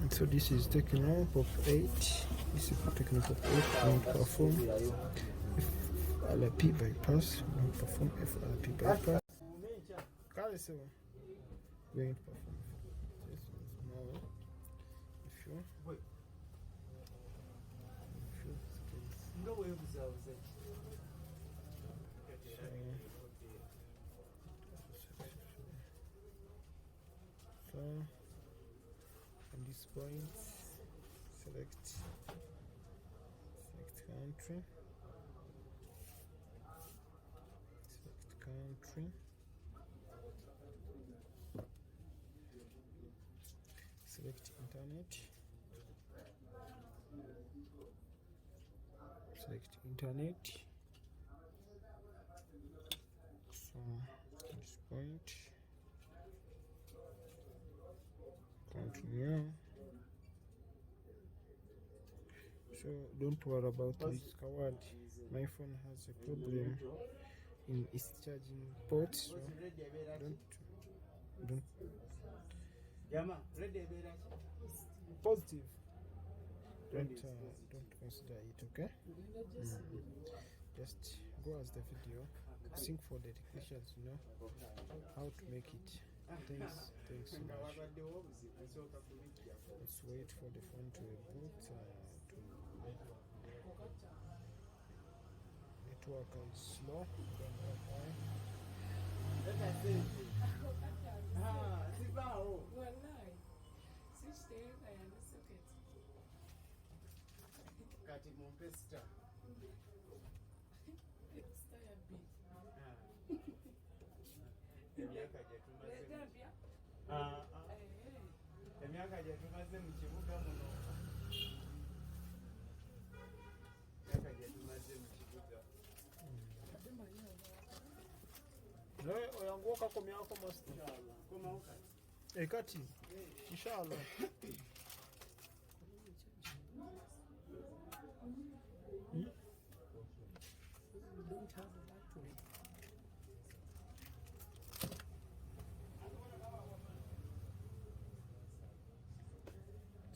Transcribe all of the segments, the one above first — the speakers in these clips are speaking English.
And so this is Tecno Pop 8. This is Tecno Pop 8. Don't perform FRP bypass. Don't perform FRP bypass. So going to perform this is more. If you so on this point select country, select internet, so at this point continue. So don't worry about this coward. My phone has a problem in its charging port, so don't positive. Don't consider it, okay? Just go as the video, sync for the technicians, you know how to make it. Thanks so much. Let's wait for the phone to reboot. Network is slow. Emyaka gye tumaze mu kibuga muno. Oyanguoka komyako master. Kati inshallah. Don't have a battery.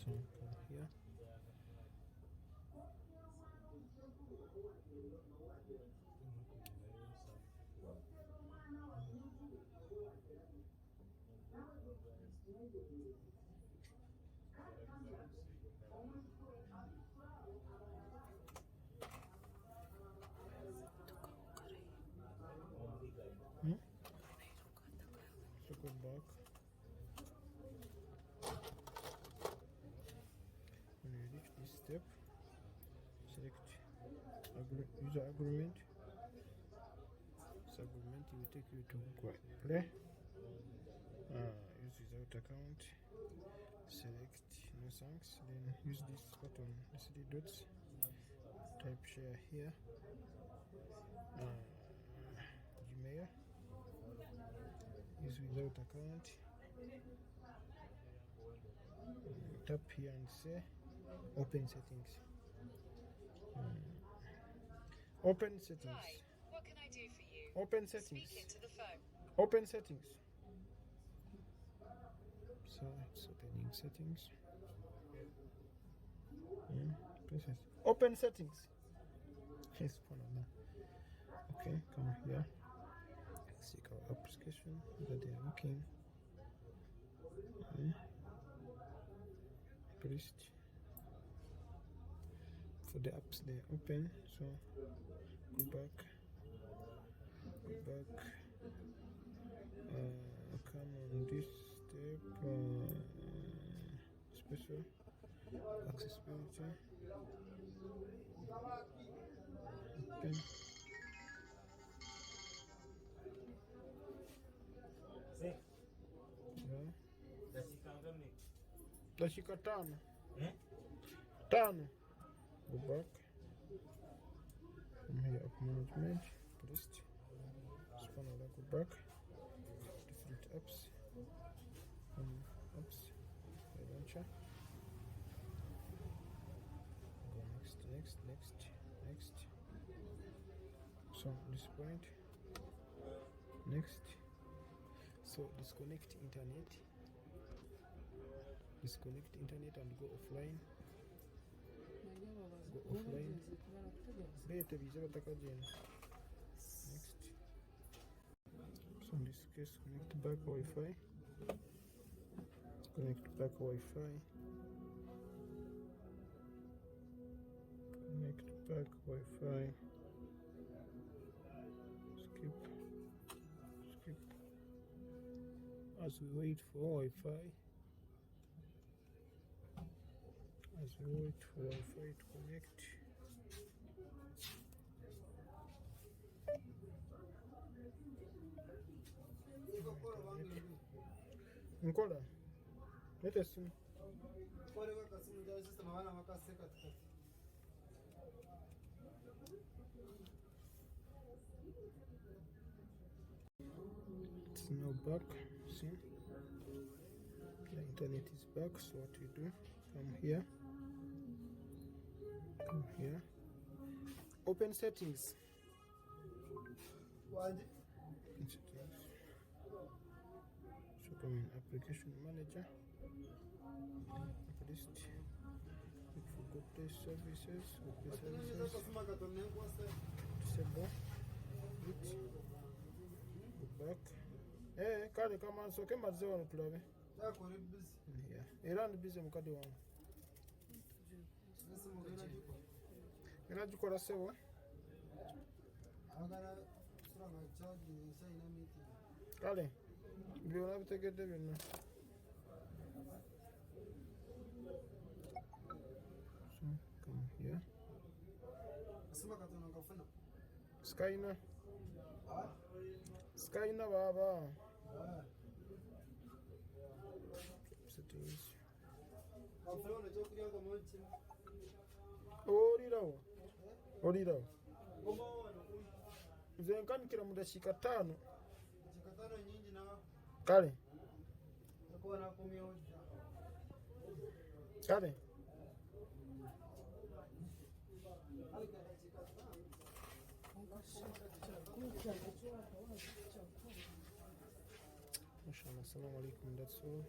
So come here. So go back. When you reach this step, select user agreement. This agreement will take you to play. Use without account. Select no thanks. Then use this button, the 3 dots. Type share here. Gmail. Use without account. Tap here and say open settings. Open settings. Hi, what can I do for you? Open settings. Speak into the phone. Open settings. So it's opening settings. Open settings. Yes, okay, come here. Seek our application that they are looking. Pressed for the apps they open. So go back. Come on this step. Special accessibility. Open. Dakika tano. Go back. Come here, app management. Pressed. Spanner, go back. Different apps. Apps. Launcher. Go next. So this point. Next. So disconnect internet. disconnect internet and go offline. Go offline. Bete bize batakagenda. Next. So in this case, connect back Wi-Fi. Connect back Wi-Fi. Connect back Wi-Fi. Skip. As we wait for Wi-Fi. As we wait for Wi-Fi to connect. Nkola. Let us see. It's now back. See, the internet is back. So what we do? Come here. Open settings. Open settings. So come in application manager. List. Look for good place services. Disable. Go back. Kale kama nsoke mazze wano tulabe. Yeah. Era ndi busy mukadde wange. Era gikola sebo. Kale. Byonna bitegedde byonna. So come here. Skyna baba. Settings. Olirawo. Nze nkanikira mu dakiika 5. Kale. Mashallah, assalamu alaikum, that's all.